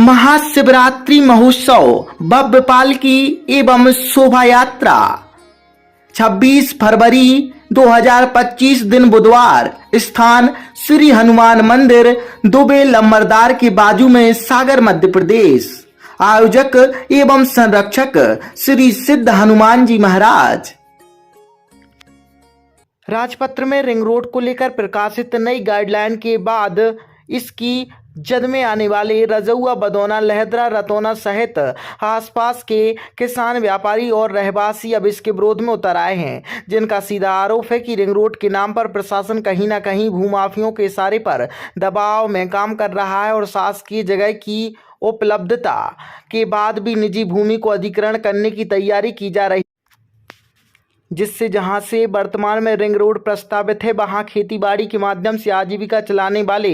महाशिवरात्रि महोत्सव भव्य पालकी एवं शोभा यात्रा 26 फरवरी 2025 दिन बुधवार। स्थान श्री हनुमान मंदिर, दुबे लम्बरदार के बाजू में, सागर, मध्य प्रदेश। आयोजक एवं संरक्षक श्री सिद्ध हनुमान जी महाराज। राजपत्र में रिंग रोड को लेकर प्रकाशित नई गाइडलाइन के बाद इसकी जद में आने वाले रजौआ, बदौना, लहदरा, रतौना सहित आसपास के किसान, व्यापारी और रहवासी अब इसके विरोध में उतर आए हैं, जिनका सीधा आरोप है कि रिंग रोड के नाम पर प्रशासन कहीं न कहीं भूमाफियों के इशारे पर दबाव में काम कर रहा है और शासकीय जगह की उपलब्धता के बाद भी निजी भूमि को अधिग्रहण करने की तैयारी की जा रही, जिससे जहां से वर्तमान में रिंग रोड प्रस्तावित है वहां खेतीबाड़ी के माध्यम से आजीविका चलाने वाले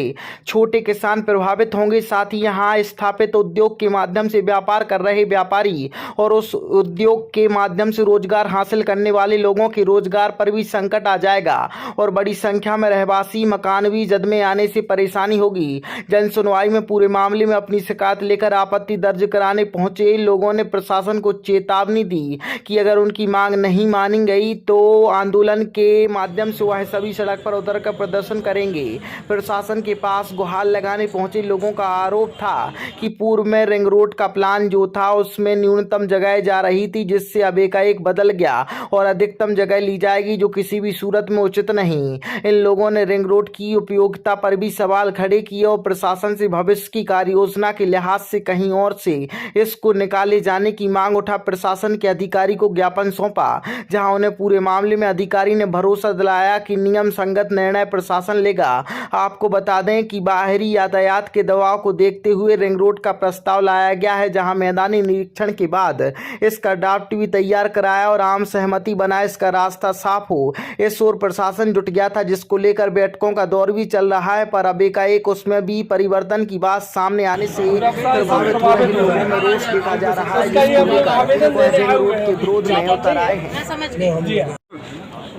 छोटे किसान प्रभावित होंगे। साथ ही यहां स्थापित उद्योग के माध्यम से व्यापार कर रहे व्यापारी और उस उद्योग के माध्यम से रोजगार हासिल करने वाले लोगों के रोजगार पर भी संकट आ जाएगा और बड़ी संख्या में रहवासी मकानवी जद में आने से परेशानी होगी। जन सुनवाई में पूरे मामले में अपनी शिकायत लेकर आपत्ति दर्ज कराने पहुंचे लोगों ने प्रशासन को चेतावनी दी कि अगर उनकी मांग नहीं मानेंगे गई तो आंदोलन के माध्यम से वह सभी सड़क पर उतरकर प्रदर्शन करेंगे। प्रशासन के पास गुहार लगाने पहुंचे लोगों का आरोप था कि पूर्व में रिंग रोड का प्लान जो था उसमें न्यूनतम जगह जा रही थी, जिससे अब एकाएक बदल गया और अधिकतम जगह ली जाएगी, जो किसी भी सूरत में उचित नहीं। इन लोगों ने रिंग रोड की उपयोगिता पर भी सवाल खड़े किए और प्रशासन से भविष्य की कार्य योजना के लिहाज से कहीं और से इसको निकाले जाने की मांग उठा प्रशासन के अधिकारी को ज्ञापन सौंपा, जहां उन्हें पूरे मामले में अधिकारी ने भरोसा दिलाया कि नियम संगत निर्णय प्रशासन लेगा। आपको बता दें कि बाहरी यातायात के दबाव को देखते हुए रिंग रोड का प्रस्ताव लाया गया है, जहां मैदानी निरीक्षण के बाद इसका ड्राफ्ट भी तैयार कराया और आम सहमति बनाए इसका रास्ता साफ हो। इस ओर प्रशासन जुट गया था, जिसको लेकर बैठकों का दौर भी चल रहा है, पर अब एकाएक उसमें भी परिवर्तन की बात सामने आने से प्रभावित हो रहे लोगों में रोष देखा जा रहा है, जिसको लेकर वह रिंग रोड के विरोध में उतर आए हैं।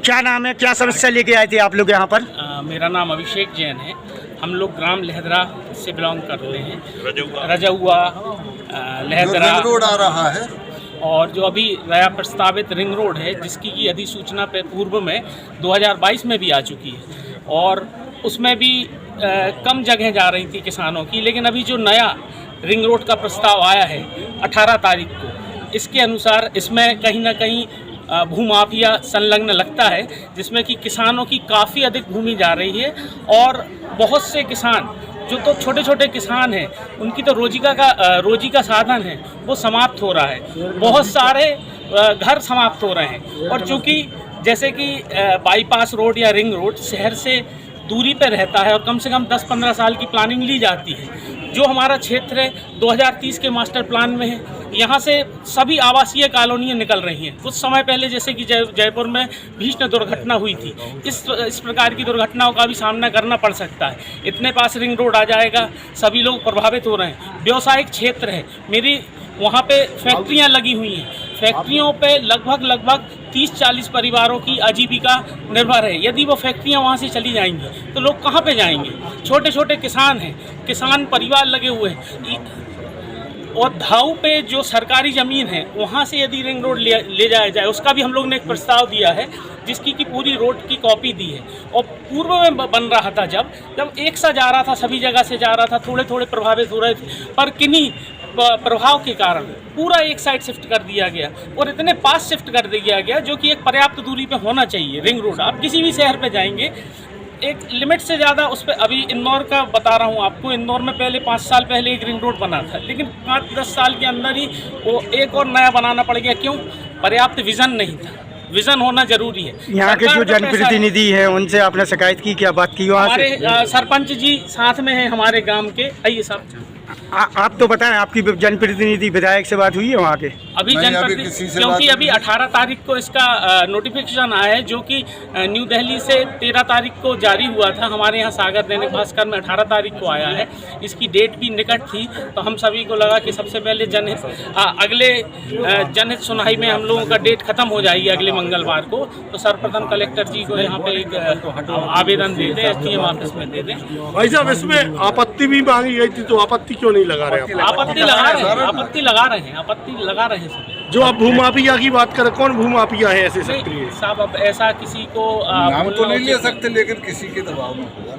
क्या नाम है, क्या समस्या लेके आए थे आप लोग यहाँ पर? मेरा नाम अभिषेक जैन है। हम लोग ग्राम लहदरा से बिलोंग करते हैं। रजौआ, लहदरा रोड आ रहा है और जो अभी नया प्रस्तावित रिंग रोड है, जिसकी की अधिसूचना पे पूर्व में 2022 में भी आ चुकी है और उसमें भी कम जगह जा रही थी किसानों की, लेकिन अभी जो नया रिंग रोड का प्रस्ताव आया है 18 तारीख को, इसके अनुसार इसमें कहीं ना कहीं भूमाफिया संलग्न लगता है, जिसमें कि किसानों की काफ़ी अधिक भूमि जा रही है और बहुत से किसान जो तो छोटे छोटे किसान हैं, उनकी तो रोजी का साधन है वो समाप्त हो रहा है। बहुत सारे घर समाप्त हो रहे हैं और चूँकि जैसे कि बाईपास रोड या रिंग रोड शहर से दूरी पर रहता है और कम से कम 10-15 साल की प्लानिंग ली जाती है। जो हमारा क्षेत्र है 2030 के मास्टर प्लान में है, यहाँ से सभी आवासीय कॉलोनियाँ निकल रही हैं। कुछ समय पहले जैसे कि जयपुर में भीषण दुर्घटना हुई थी, इस प्रकार की दुर्घटनाओं का भी सामना करना पड़ सकता है। इतने पास रिंग रोड आ जाएगा, सभी लोग प्रभावित हो रहे हैं। व्यावसायिक क्षेत्र है, मेरी वहाँ पे फैक्ट्रियाँ लगी हुई हैं, फैक्ट्रियों पे लगभग 30-40 परिवारों की आजीविका निर्भर है। यदि वो फैक्ट्रियाँ वहाँ से चली जाएंगी तो लोग कहाँ पे जाएंगे? छोटे छोटे किसान हैं, किसान परिवार लगे हुए हैं और धाऊ पे जो सरकारी ज़मीन है वहाँ से यदि रिंग रोड ले जाया जाए, उसका भी हम लोग ने एक प्रस्ताव दिया है, जिसकी की पूरी रोड की कॉपी दी है। और पूर्व में बन रहा था, जब एक सा जा रहा था, सभी जगह से जा रहा था, थोड़े थोड़े प्रभावित हो रहे थे, पर किन्हीं प्रभाव के कारण पूरा एक साइड शिफ्ट कर दिया गया और इतने पास शिफ्ट कर दिया गया जो कि एक पर्याप्त दूरी पे होना चाहिए रिंग रोड। आप किसी भी शहर पे जाएंगे, एक लिमिट से ज़्यादा उस पर, अभी इंदौर का बता रहा हूँ आपको, इंदौर में पहले 5 साल पहले एक रिंग रोड बना था, लेकिन 5-10 साल के अंदर ही वो एक और नया बनाना पड़ गया। क्यों? पर्याप्त विज़न नहीं था। विज़न होना जरूरी है। यहाँ के जो जनप्रतिनिधि हैं उनसे आपने शिकायत की, क्या बात की वहाँ से? हमारे सरपंच जी साथ में हैं हमारे ग्राम के। आइए सर, आप तो बताएं, आपकी जनप्रतिनिधि विधायक से बात हुई है वहाँ के? अभी जनप्रतिनिधि, क्योंकि अभी 18 तारीख को इसका नोटिफिकेशन आया है, जो कि न्यू दिल्ली से 13 तारीख को जारी हुआ था। हमारे यहाँ सागर दैनिक भास्कर में 18 तारीख को आया है। इसकी डेट भी निकट थी, तो हम सभी को लगा कि सबसे पहले अगले जनहित सुनवाई में हम लोगों का डेट खत्म हो जाएगी अगले मंगलवार को, तो सर्वप्रथम कलेक्टर जी को यहाँ पे एक आवेदन दे दें, SDM ऑफिस में दे दें। भाई साहब, इसमें आपत्ति भी मांगी गई थी, तो आपत्ति क्यों नहीं लगा रहे आप? आपत्ति लगा रहे हैं, आपत्ति लगा रहे हैं, आपत्ति लगा रहे हैं सभी। जो आप भूमाफिया की बात करें, कौन भूमाफिया है ऐसे सक्रिय? साहब अब ऐसा किसी को नाम तो नहीं ले सकते, लेकिन किसी के दबाव में होगा।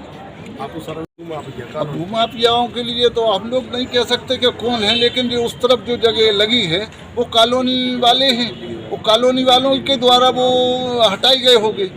आपको सर भूमाफिया अब भूमाफियाओं के लिए तो हम लोग नहीं कह सकते कि कौन है, लेकिन जो उस तरफ जो जगह लगी है वो कॉलोनी वाले हैं, वो कॉलोनी वालों के द्वारा वो हटाई गए होंगे,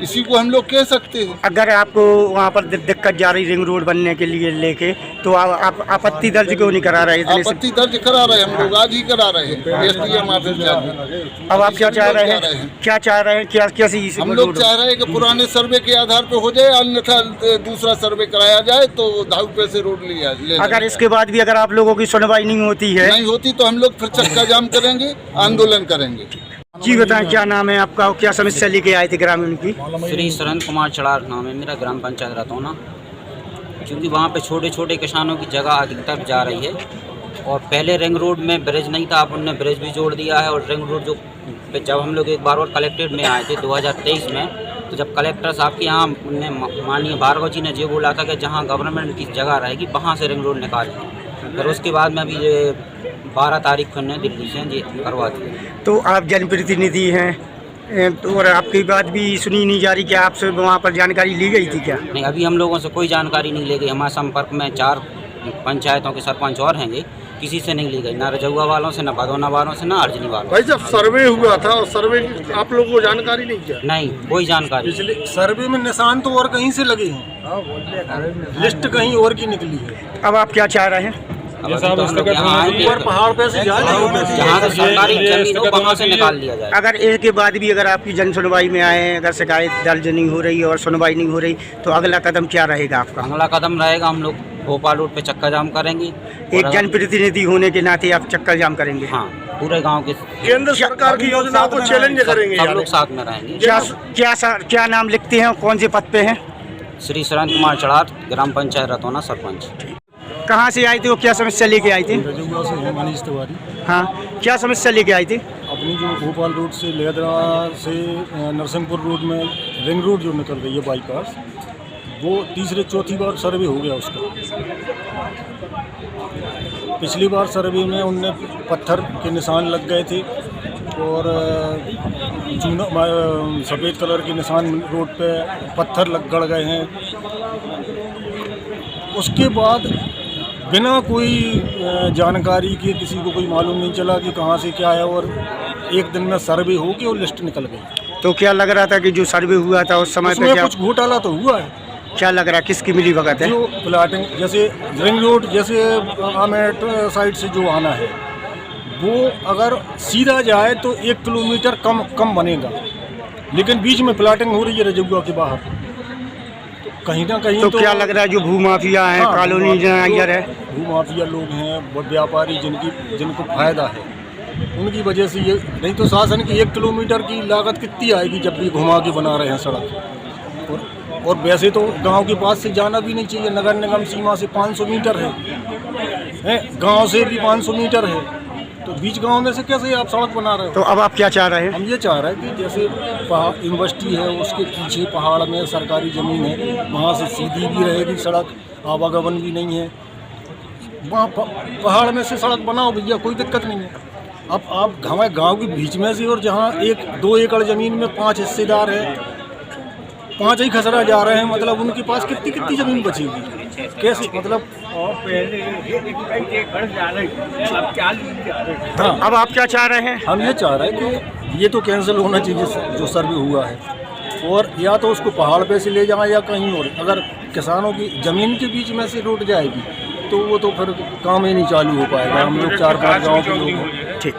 इसी को हम लोग कह सकते हैं। अगर आपको वहाँ पर दिक्कत जा रही रिंग रोड बनने के लिए लेके, तो आप आपत्ति दर्ज क्यों नहीं करा रहे? आपत्ति दर्ज करा रहे हैं हम लोग, आज ही करा रहे हैं SDM ऑफिस जाकर। अब आप क्या चाह रहे हैं? क्या चाह रहे हैं? क्या कैसी हम लोग चाह रहे हैं कि पुराने सर्वे के आधार पे हो जाए, अन्यथा दूसरा सर्वे कराया जाए तो 2.5 रुपये से रोड लिया जाए। अगर इसके बाद भी अगर आप लोगों की सुनवाई नहीं होती है, नहीं होती तो हम लोग फिर चक्का जाम करेंगे, आंदोलन करेंगे। जी बताएं, क्या नाम है आपका और क्या समस्या लेके आए थे ग्रामीण की? श्री सुरेंद्र कुमार चड़ार नाम है मेरा, ग्राम पंचायत रतौना। क्योंकि वहाँ पे छोटे छोटे किसानों की जगह अधिकतर जा रही है, और पहले रिंग रोड में ब्रिज नहीं था, अब उनने ब्रिज भी जोड़ दिया है। और रिंग रोड जो जब हम लोग एक बार और कलेक्ट्रेट में आए थे 2023 में, तो जब कलेक्टर साहब के यहाँ उनने माननीय भार्गव जी ने ये बोला था कि जहाँ गवर्नमेंट की जगह रहेगी वहाँ से रिंग रोड निकालेंगे। फिर उसके बाद में अभी 12 तारीख को ने दिल्ली से ये करवा दिया। तो आप जनप्रतिनिधि हैं और आपकी बात भी सुनी नहीं जा रही, क्या आपसे वहाँ पर जानकारी ली गई थी क्या? नहीं, अभी हम लोगों से कोई जानकारी नहीं ली गई। हमारे संपर्क में 4 पंचायतों के सरपंच और हैं, किसी से नहीं ली गई, ना रजौआ वालों से, ना भदौना वालों से, ना अर्जनी वालों से। भाई जब सर्वे हुआ था और सर्वे की आप लोगों को जानकारी नहीं क्या? नहीं, कोई जानकारी। पिछले सर्वे में निशान तो और कहीं से लगे हैं, लिस्ट कहीं और की निकली है। अब आप क्या चाह रहे हैं? ऊपर पहाड़ पे से जहाँ से सरकारी जमीन हो वहाँ से निकाल लिया जाए। अगर इसके बाद भी अगर आपकी जन सुनवाई में आए, अगर शिकायत दर्ज नहीं हो रही और सुनवाई नहीं हो रही, तो अगला कदम क्या रहेगा आपका? अगला कदम रहेगा हम लोग भोपाल रोड पे चक्का जाम करेंगे। एक जनप्रतिनिधि होने के नाते आप चक्का जाम करेंगे? हाँ, पूरे गांव के केंद्र सरकार की योजनाओं को चैलेंज करेंगे, सब लोग साथ में रहेंगे। क्या नाम लिखते हैं और कौन से पद पे हैं? श्री सुरेंद्र कुमार चड़ार, ग्राम पंचायत रतौना, सरपंच। कहाँ से आए थे और क्या समस्या लेके आए थे? रजौआ से है मनीष तिवारी। हाँ, क्या समस्या लेके आए थे? अपनी जो भोपाल रोड से लेदरा से नरसिंहपुर रोड में रिंग रोड जो निकल रही है बाईपास, वो तीसरे चौथी बार सर्वे हो गया उसका। पिछली बार सर्वे में उनने पत्थर के निशान लग गए थे और चूना सफ़ेद कलर के निशान रोड पे पत्थर गड़ गए हैं। उसके बाद बिना कोई जानकारी के, किसी को कोई मालूम नहीं चला कि कहाँ से क्या है, और एक दिन में सर्वे हो के वो लिस्ट निकल गई। तो क्या लग रहा था कि जो सर्वे हुआ था उस समय पे क्या कुछ घोटाला तो हुआ है? क्या लग रहा है, किसकी मिली भगत है? जो प्लाटिंग, जैसे रिंग रोड जैसे आमेट साइड से जो आना है, वो अगर सीधा जाए तो 1 किलोमीटर कम बनेगा, लेकिन बीच में प्लाटिंग हो रही है रजौआ के बाहर, कहीं ना कहीं। तो क्या लग रहा है जो भूमाफिया है, कॉलोनी है, भूमाफिया लोग हैं, व्यापारी जिनको फायदा है, उनकी वजह से ये। नहीं तो शासन की 1 किलोमीटर की लागत कितनी आएगी जब भी घुमा के बना रहे हैं सड़क। और वैसे तो गांव के पास से जाना भी नहीं चाहिए, नगर निगम सीमा से 500 मीटर है, गांव से भी 500 मीटर है, तो बीच गांव में से कैसे आप सड़क बना रहे हो? तो अब आप क्या चाह रहे हैं? हम ये चाह रहे हैं कि जैसे यूनिवर्सिटी है, उसके पीछे पहाड़ में सरकारी ज़मीन है, वहाँ से सीधी भी रहेगी सड़क, आवागमन भी नहीं है, वहाँ पहाड़ में से सड़क बनाओ भैया, कोई दिक्कत नहीं है। अब आप हमारे गांव के बीच में से, और जहाँ 1-2 एकड़ ज़मीन में 5 हिस्सेदार हैं, 5 ही खसरा जा रहे हैं, मतलब उनके पास कितनी ज़मीन बचेगी, कैसे, मतलब। हाँ, अब आप क्या चाह रहे हैं? हम ये चाह रहे हैं कि ये तो कैंसिल होना चाहिए जो सर्वे हुआ है, और या तो उसको पहाड़ पे से ले जाएं या कहीं और। अगर किसानों की ज़मीन के बीच में से रोड जाएगी तो वो तो फिर काम ही नहीं चालू हो पाएगा। हम लोग 4-5 गाँव के लोग। ठीक।